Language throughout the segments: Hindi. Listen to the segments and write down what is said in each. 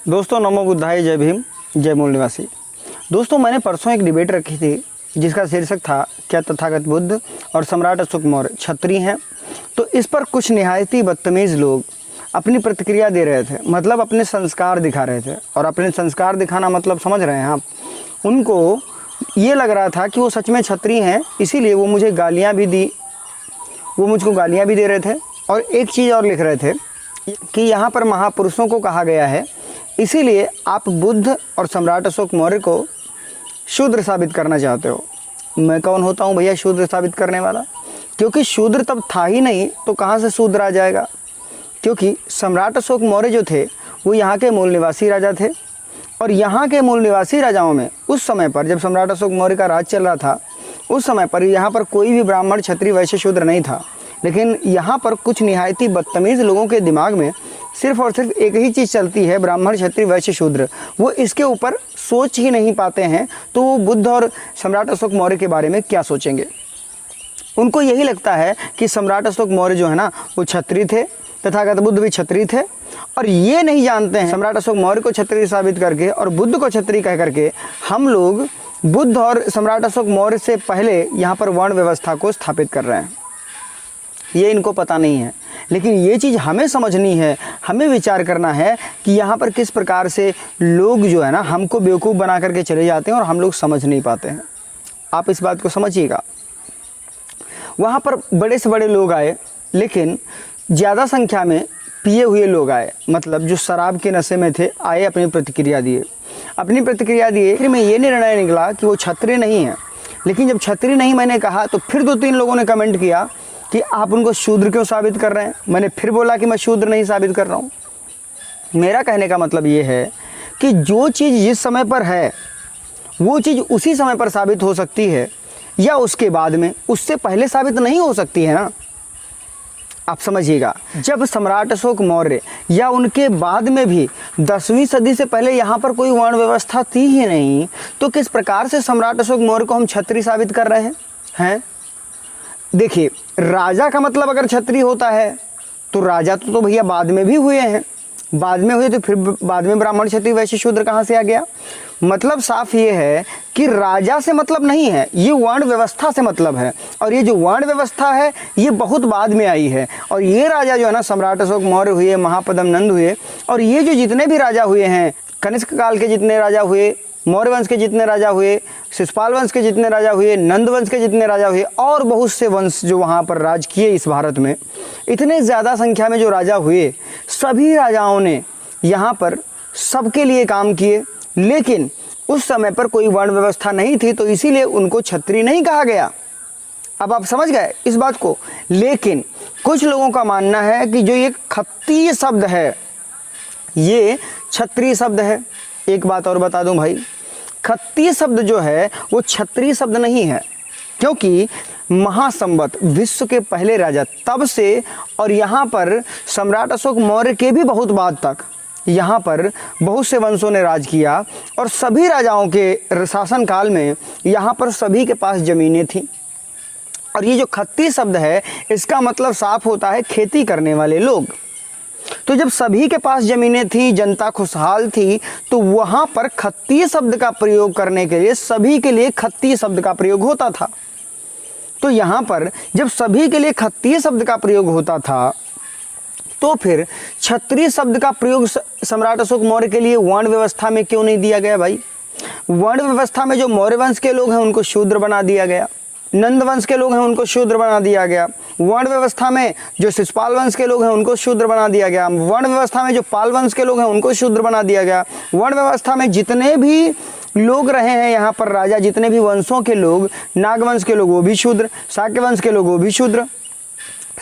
दोस्तों नमो बुद्धाय, जय भीम, जय मूल निवासी। दोस्तों मैंने परसों एक डिबेट रखी थी जिसका शीर्षक था क्या तथागत बुद्ध और सम्राट अशोक मौर्य क्षत्रिय हैं। तो इस पर कुछ निहायत ही बदतमीज़ लोग अपनी प्रतिक्रिया दे रहे थे, मतलब अपने संस्कार दिखा रहे थे। और अपने संस्कार दिखाना मतलब समझ रहे हैं आप, उनको ये लग रहा था कि वो सच में क्षत्रिय हैं, इसीलिए वो मुझको गालियाँ भी दे रहे थे। और एक चीज़ और लिख रहे थे कि यहाँ पर महापुरुषों को कहा गया है, इसीलिए आप बुद्ध और सम्राट अशोक मौर्य को शूद्र साबित करना चाहते हो। मैं कौन होता हूँ भैया शूद्र साबित करने वाला? क्योंकि शूद्र तब था ही नहीं तो कहाँ से शूद्र आ जाएगा? क्योंकि सम्राट अशोक मौर्य जो थे वो यहाँ के मूल निवासी राजा थे। और यहाँ के मूल निवासी राजाओं में उस समय पर जब सम्राट अशोक मौर्य का राज चल रहा था, उस समय पर यहाँ पर कोई भी ब्राह्मण क्षत्रिय वैश्य शूद्र नहीं था। लेकिन यहाँ पर कुछ निहायती बदतमीज़ लोगों के दिमाग में सिर्फ और सिर्फ एक ही चीज़ चलती है, ब्राह्मण क्षत्रिय वैश्य शूद्र। वो इसके ऊपर सोच ही नहीं पाते हैं तो वो बुद्ध और सम्राट अशोक मौर्य के बारे में क्या सोचेंगे। उनको यही लगता है कि सम्राट अशोक मौर्य जो है ना वो क्षत्रिय थे, तथागत बुद्ध भी क्षत्रिय थे। और ये नहीं जानते हैं सम्राट अशोक मौर्य को क्षत्रिय साबित करके और बुद्ध को क्षत्रिय कह करके हम लोग बुद्ध और सम्राट अशोक मौर्य से पहले यहाँ पर वर्ण व्यवस्था को स्थापित कर रहे हैं। ये इनको पता नहीं है। लेकिन ये चीज़ हमें समझनी है, हमें विचार करना है कि यहाँ पर किस प्रकार से लोग जो है ना हमको बेवकूफ़ बना करके चले जाते हैं और हम लोग समझ नहीं पाते हैं। आप इस बात को समझिएगा। वहाँ पर बड़े से बड़े लोग आए, लेकिन ज़्यादा संख्या में पिए हुए लोग आए, मतलब जो शराब के नशे में थे, आए अपनी प्रतिक्रिया दिए। फिर मैं ये निर्णय निकला कि वो क्षत्रिय नहीं है। लेकिन जब क्षत्रिय नहीं मैंने कहा तो फिर 2-3 लोगों ने कमेंट किया कि आप उनको शूद्र क्यों साबित कर रहे हैं। मैंने फिर बोला कि मैं शूद्र नहीं साबित कर रहा हूँ। मेरा कहने का मतलब ये है कि जो चीज़ जिस समय पर है वो चीज़ उसी समय पर साबित हो सकती है या उसके बाद में, उससे पहले साबित नहीं हो सकती है ना। आप समझिएगा, जब सम्राट अशोक मौर्य या उनके बाद में भी 10वीं सदी से पहले यहाँ पर कोई वर्ण व्यवस्था थी ही नहीं, तो किस प्रकार से सम्राट अशोक मौर्य को हम क्षत्रिय साबित कर रहे हैं? देखिए, राजा का मतलब अगर क्षत्रिय होता है तो राजा तो भैया बाद में भी हुए हैं। बाद में हुए तो फिर बाद में ब्राह्मण क्षत्रिय वैश्य शूद्र कहाँ से आ गया? मतलब साफ ये है कि राजा से मतलब नहीं है, ये वर्ण व्यवस्था से मतलब है। और ये जो वर्ण व्यवस्था है ये बहुत बाद में आई है। और ये राजा जो है ना, सम्राट अशोक मौर्य हुए, महापद्म नंद हुए, और ये जो जितने भी राजा हुए हैं, कनिष्क काल के जितने राजा हुए, मौर्य वंश के जितने राजा हुए, शिशुपाल वंश के जितने राजा हुए, नंद वंश के जितने राजा हुए, और बहुत से वंश जो वहाँ पर राज किए इस भारत में, इतने ज़्यादा संख्या में जो राजा हुए, सभी राजाओं ने यहाँ पर सबके लिए काम किए। लेकिन उस समय पर कोई वर्ण व्यवस्था नहीं थी, तो इसीलिए उनको क्षत्रिय नहीं कहा गया। अब आप समझ गए इस बात को। लेकिन कुछ लोगों का मानना है कि जो ये क्षत्रिय शब्द है ये क्षत्रिय शब्द है। एक बात और बता दूं भाई, क्षत्रिय शब्द जो है वो क्षत्रिय शब्द नहीं है, क्योंकि महासंवत विश्व के पहले राजा तब से और यहाँ पर सम्राट अशोक मौर्य के भी बहुत बाद तक यहाँ पर बहुत से वंशों ने राज किया। और सभी राजाओं के शासन काल में यहाँ पर सभी के पास ज़मीनें थीं। और ये जो क्षत्रिय शब्द है इसका मतलब साफ होता है खेती करने वाले लोग। तो जब सभी के पास ज़मीनें थी, जनता खुशहाल थी, तो वहाँ पर क्षत्रिय शब्द का प्रयोग करने के लिए सभी के लिए क्षत्रिय शब्द का प्रयोग होता था। तो यहाँ पर जब सभी के लिए क्षत्रिय शब्द का प्रयोग होता था तो फिर क्षत्रिय शब्द का प्रयोग सम्राट अशोक मौर्य के लिए वर्ण व्यवस्था में क्यों नहीं दिया गया भाई? वर्ण व्यवस्था में जो मौर्य वंश के लोग हैं उनको शूद्र बना दिया गया, नंद वंश के लोग हैं उनको शूद्र बना दिया गया। वर्ण व्यवस्था में जो शिशुपाल वंश के लोग हैं उनको शूद्र बना दिया गया। वर्ण व्यवस्था में जो पाल वंश के लोग हैं उनको शूद्र बना दिया गया। वर्ण व्यवस्था में जितने भी लोग रहे हैं यहाँ पर राजा, जितने भी वंशों के लोग, नागवंश के लोग वो भी शूद्र, शाक्य वंश के लोग वो भी शूद्र,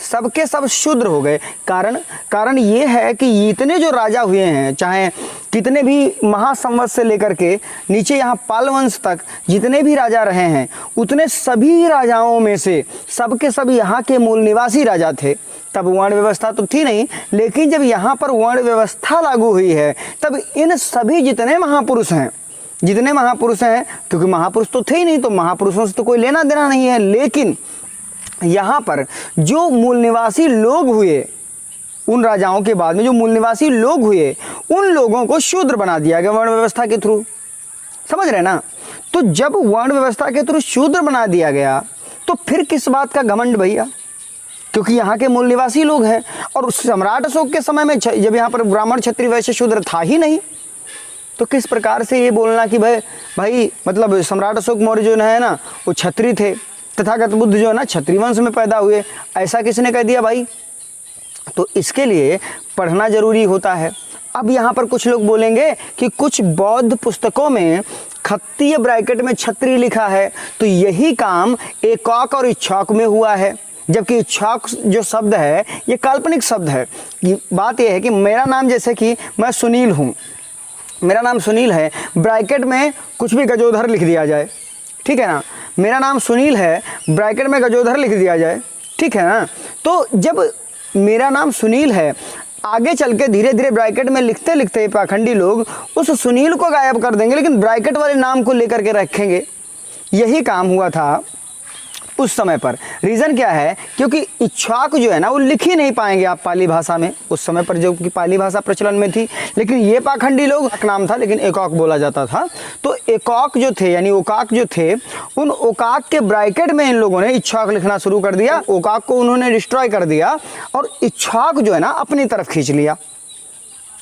सबके सब शूद्र हो गए। कारण ये है कि इतने जो राजा हुए हैं, चाहे कितने भी महासंवत से लेकर के नीचे यहाँ पाल वंश तक जितने भी राजा रहे हैं, उतने सभी राजाओं में से सबके सब यहाँ के मूल निवासी राजा थे। तब वर्ण व्यवस्था तो थी नहीं, लेकिन जब यहाँ पर वर्ण व्यवस्था लागू हुई है तब इन सभी जितने महापुरुष हैं, क्योंकि महापुरुष तो थे ही नहीं, तो महापुरुषों से तो कोई लेना देना नहीं है। लेकिन यहाँ पर जो मूल निवासी लोग हुए उन राजाओं के बाद में जो मूल निवासी लोग हुए, उन लोगों को शूद्र बना दिया गया वर्ण व्यवस्था के थ्रू। समझ रहे ना? तो जब वर्ण व्यवस्था के थ्रू शूद्र बना दिया गया तो फिर किस बात का घमंड भैया? क्योंकि यहाँ के मूल निवासी लोग हैं। और सम्राट अशोक के समय में जब यहाँ पर ब्राह्मण क्षत्रिय वैश्य शूद्र था ही नहीं, तो किस प्रकार से ये बोलना कि भाई मतलब सम्राट अशोक मौर्य जो है ना वो क्षत्रिय थे, तथागत बुद्ध जो है ना क्षत्रिय वंश में पैदा हुए, ऐसा किसने कह दिया भाई? तो इसके लिए पढ़ना जरूरी होता है। अब यहाँ पर कुछ लोग बोलेंगे कि कुछ बौद्ध पुस्तकों में खत्तीय ब्रैकेट में क्षत्रिय लिखा है, तो यही काम एकाक और इच्छाक में हुआ है, जबकि इच्छाक जो शब्द है ये काल्पनिक शब्द है। बात यह है कि मेरा नाम, जैसे कि मैं सुनील हूँ, मेरा नाम सुनील है, ब्रैकेट में कुछ भी गजोधर लिख दिया जाए, ठीक है ना? मेरा नाम सुनील है, ब्रैकेट में गजोधर लिख दिया जाए, ठीक है ना? तो जब मेरा नाम सुनील है, आगे चल के धीरे धीरे ब्रैकेट में लिखते लिखते पाखंडी लोग उस सुनील को गायब कर देंगे, लेकिन ब्रैकेट वाले नाम को लेकर के रखेंगे। यही काम हुआ था उस समय पर। रीज़न क्या है? क्योंकि इच्छाक जो है ना वो लिख ही नहीं पाएंगे आप पाली भाषा में उस समय पर, जो कि पाली भाषा प्रचलन में थी। लेकिन ये पाखंडी लोग, नाम था लेकिन एकाक बोला जाता था, तो एकाक जो थे यानी ओकाक जो थे, उन ओकाक के ब्रैकेट में इन लोगों ने इच्छाक लिखना शुरू कर दिया। ओकाक को उन्होंने डिस्ट्रॉय कर दिया और इच्छाक जो है ना अपनी तरफ खींच लिया।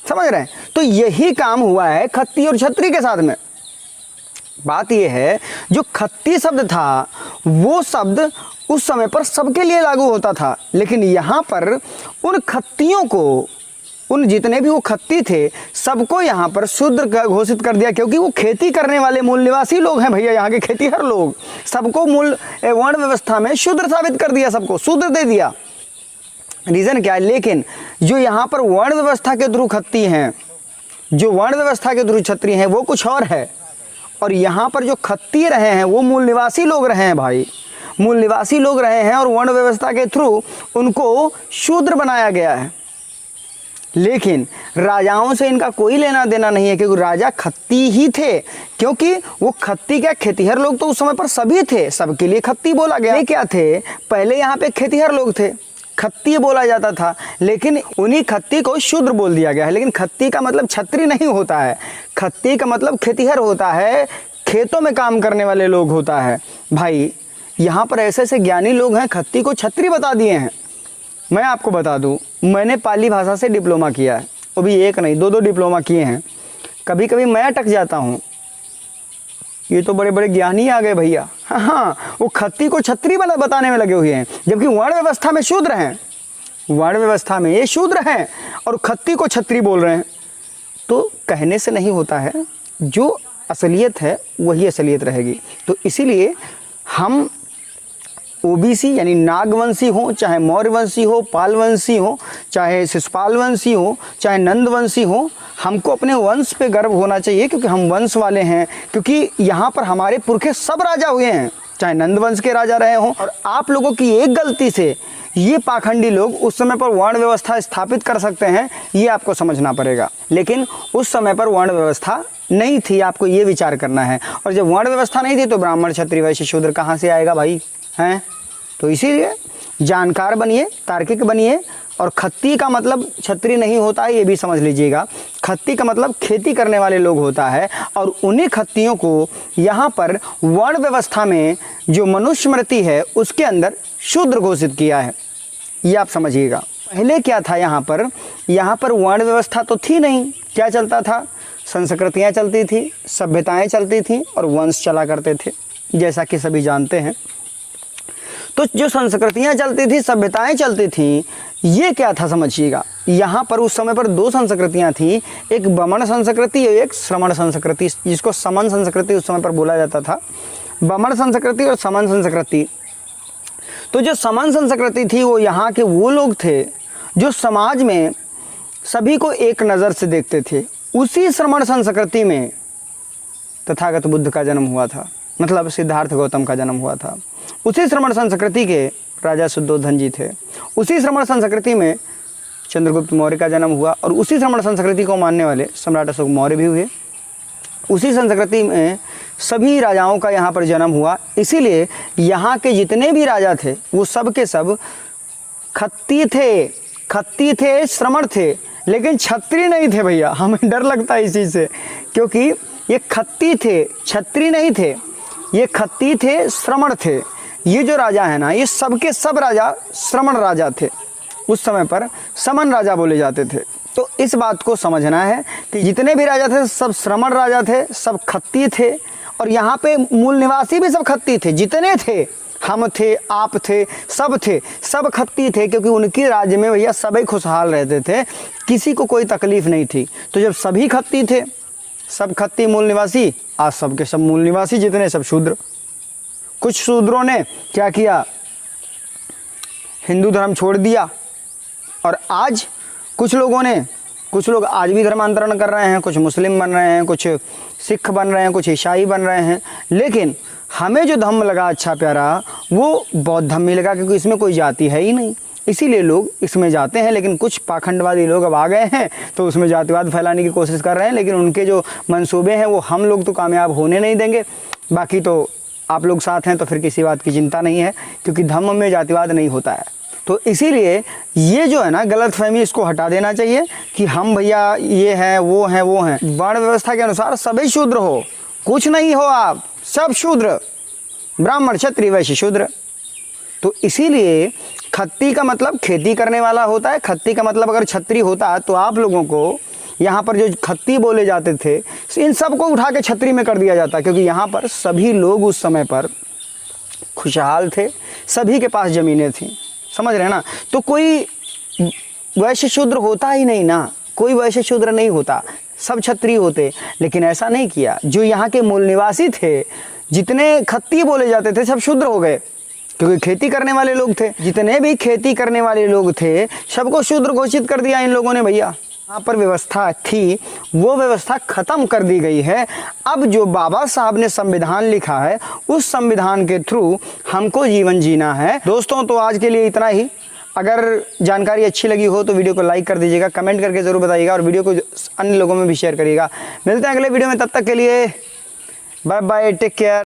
समझ रहे हैं? तो यही काम हुआ है खत्ती और क्षत्रिय के साथ में। बात यह है जो खत्ती शब्द था वो शब्द उस समय पर सबके लिए लागू होता था, लेकिन यहाँ पर उन खत्तियों को, उन जितने भी वो खत्ती थे सबको यहाँ पर शूद्र घोषित कर दिया, क्योंकि वो खेती करने वाले मूल निवासी लोग हैं भैया, यहाँ के खेतीहर लोग। सबको मूल वर्ण व्यवस्था में शूद्र साबित कर दिया, सबको शूद्र दे दिया। रीज़न क्या है? लेकिन जो यहाँ पर वर्ण व्यवस्था के थ्रू खत्ती हैं, जो वर्ण व्यवस्था के थ्रू क्षत्रिय हैं, वो कुछ और है। और यहाँ पर जो खत्ती रहे हैं वो मूल निवासी लोग रहे हैं भाई, मूल निवासी लोग रहे हैं, और वर्ण व्यवस्था के थ्रू उनको शूद्र बनाया गया है। लेकिन राजाओं से इनका कोई लेना देना नहीं है, क्योंकि राजा खत्ती ही थे। क्योंकि वो खत्ती क्या, खेतीहर लोग तो उस समय पर सभी थे, सबके लिए खत्ती बोला गया। ये क्या थे? पहले यहाँ पे खेतीहर लोग थे, खत्ती बोला जाता था, लेकिन उन्हीं खत्ती को शूद्र बोल दिया गया है। लेकिन खत्ती का मतलब छत्री नहीं होता है, खत्ती का मतलब खेतीहर होता है, खेतों में काम करने वाले लोग होता है भाई। यहाँ पर ऐसे ऐसे ज्ञानी लोग हैं, खत्ती को छत्री बता दिए हैं। मैं आपको बता दूं, मैंने पाली भाषा से डिप्लोमा किया है, वो भी एक नहीं 2-2 डिप्लोमा किए हैं। कभी कभी मैं अटक जाता हूँ, ये तो बड़े बड़े ज्ञानी आ गए भैया। हाँ, वो खत्ती को छत्री बताने में लगे हुए हैं, जबकि वर्ण व्यवस्था में शूद्र हैं, वर्ण व्यवस्था में ये शूद्र हैं और खत्ती को छत्री बोल रहे हैं। तो कहने से नहीं होता है, जो असलियत है वही असलियत रहेगी। तो इसीलिए हम ओबीसी यानी नागवंशी हो, चाहे मौर्यवंशी हो, पालवंशी हो, चाहे शिशुपाल वंशी हो, चाहे नंदवंशी हो, हमको अपने वंश पे गर्व होना चाहिए, क्योंकि हम वंश वाले हैं। क्योंकि यहाँ पर हमारे पुरखे सब राजा हुए हैं, चाहे नंदवंश के राजा रहे हों। और आप लोगों की एक गलती से ये पाखंडी लोग उस समय पर वर्ण व्यवस्था स्थापित कर सकते हैं, ये आपको समझना पड़ेगा। लेकिन उस समय पर वर्ण व्यवस्था नहीं थी, आपको ये विचार करना है। और जब वर्ण व्यवस्था नहीं थी तो ब्राह्मण क्षत्रिय वैश्य शूद्र कहाँ से आएगा भाई, हैं? तो इसीलिए जानकार बनिए, तार्किक बनिए। और खत्ती का मतलब क्षत्रिय नहीं होता है, ये भी समझ लीजिएगा। खत्ती का मतलब खेती करने वाले लोग होता है, और उन्हीं खत्तियों को यहाँ पर वर्ण व्यवस्था में जो मनुस्मृति है उसके अंदर शूद्र घोषित किया है, ये आप समझिएगा। पहले क्या था यहाँ पर वर्ण व्यवस्था तो थी नहीं। क्या चलता था? संस्कृतियाँ चलती थी, सभ्यताएँ चलती थीं और वंश चला करते थे, जैसा कि सभी जानते हैं। तो जो संस्कृतियाँ चलती थी, सभ्यताएं चलती थीं, ये क्या था समझिएगा। यहाँ पर उस समय पर 2 संस्कृतियाँ थीं, एक बमण संस्कृति और एक श्रमण संस्कृति, जिसको समन संस्कृति उस समय पर बोला जाता था। बमण संस्कृति और समन संस्कृति। तो जो समन संस्कृति थी वो यहाँ के वो लोग थे जो समाज में सभी को एक नज़र से देखते थे। उसी श्रमण संस्कृति में तथागत बुद्ध का जन्म हुआ था, मतलब सिद्धार्थ गौतम का जन्म हुआ था। उसी श्रमण संस्कृति के राजा शुद्धोधन जी थे। उसी श्रमण संस्कृति में चंद्रगुप्त मौर्य का जन्म हुआ, और उसी श्रमण संस्कृति को मानने वाले सम्राट अशोक मौर्य भी हुए। उसी संस्कृति में सभी राजाओं का यहाँ पर जन्म हुआ। इसीलिए यहाँ के जितने भी राजा थे वो सब के सब खत्ती थे, खत्ती थे, श्रमण थे, लेकिन छत्री नहीं थे भैया। हमें डर लगता है इस चीज़ से, क्योंकि ये खत्ती थे, छत्री नहीं थे, ये खत्ती थे, श्रमण थे। ये जो राजा है ना, ये सबके सब राजा श्रमण राजा थे। उस समय पर समन राजा बोले जाते थे। तो इस बात को समझना है कि जितने भी राजा थे सब श्रमण राजा थे, सब खत्ती थे, और यहाँ पे मूल निवासी भी सब खत्ती थे। जितने थे, हम थे, आप थे, सब खत्ती थे, क्योंकि उनके राज्य में भैया सभी खुशहाल रहते थे, किसी को कोई तकलीफ नहीं थी। तो जब सभी खत्ती थे, सब खत्ती मूल निवासी, आज सबके सब मूल निवासी जितने सब शूद्र। कुछ शूद्रों ने क्या किया, हिंदू धर्म छोड़ दिया, और आज कुछ लोग आज भी धर्मांतरण कर रहे हैं, कुछ मुस्लिम बन रहे हैं, कुछ सिख बन रहे हैं, कुछ ईसाई बन रहे हैं। लेकिन हमें जो धर्म लगा अच्छा प्यारा, वो बौद्ध धर्म ही लगा, क्योंकि इसमें कोई जाति है ही नहीं, इसीलिए लोग इसमें जाते हैं। लेकिन कुछ पाखंडवादी लोग अब आ गए हैं तो उसमें जातिवाद फैलाने की कोशिश कर रहे हैं, लेकिन उनके जो मंसूबे हैं वो हम लोग तो कामयाब होने नहीं देंगे। बाकी तो आप लोग साथ हैं तो फिर किसी बात की चिंता नहीं है, क्योंकि धर्म में जातिवाद नहीं होता है। तो इसीलिए ये जो है ना गलतफहमी, इसको हटा देना चाहिए कि हम भैया ये हैं, वो हैं, वो हैं। वर्ण व्यवस्था के अनुसार सभी शूद्र हो, कुछ नहीं हो आप, सब शूद्र, ब्राह्मण, क्षत्रिय, वैश्य, शूद्र। तो इसीलिए खत्ती का मतलब खेती करने वाला होता है। खत्ती का मतलब अगर छत्री होता तो आप लोगों को यहाँ पर जो खत्ती बोले जाते थे, इन सब को उठा के छत्री में कर दिया जाता, क्योंकि यहाँ पर सभी लोग उस समय पर खुशहाल थे, सभी के पास ज़मीनें थीं। समझ रहे हैं ना। तो कोई वैश्य शूद्र होता ही नहीं ना, कोई वैश्य शूद्र नहीं होता, सब क्षत्रिय होते। लेकिन ऐसा नहीं किया। जो यहाँ के मूल निवासी थे, जितने खत्ती बोले जाते थे, सब शूद्र हो गए, क्योंकि खेती करने वाले लोग थे। जितने भी खेती करने वाले लोग थे सबको शूद्र घोषित कर दिया इन लोगों ने भैया। यहाँ पर व्यवस्था थी, वो व्यवस्था खत्म कर दी गई है। अब जो बाबा साहब ने संविधान लिखा है, उस संविधान के थ्रू हमको जीवन जीना है। दोस्तों, तो आज के लिए इतना ही। अगर जानकारी अच्छी लगी हो तो वीडियो को लाइक कर दीजिएगा, कमेंट करके ज़रूर बताइएगा, और वीडियो को अन्य लोगों में भी शेयर करिएगा। मिलते हैं अगले वीडियो में, तब तक के लिए बाय बाय, टेक केयर।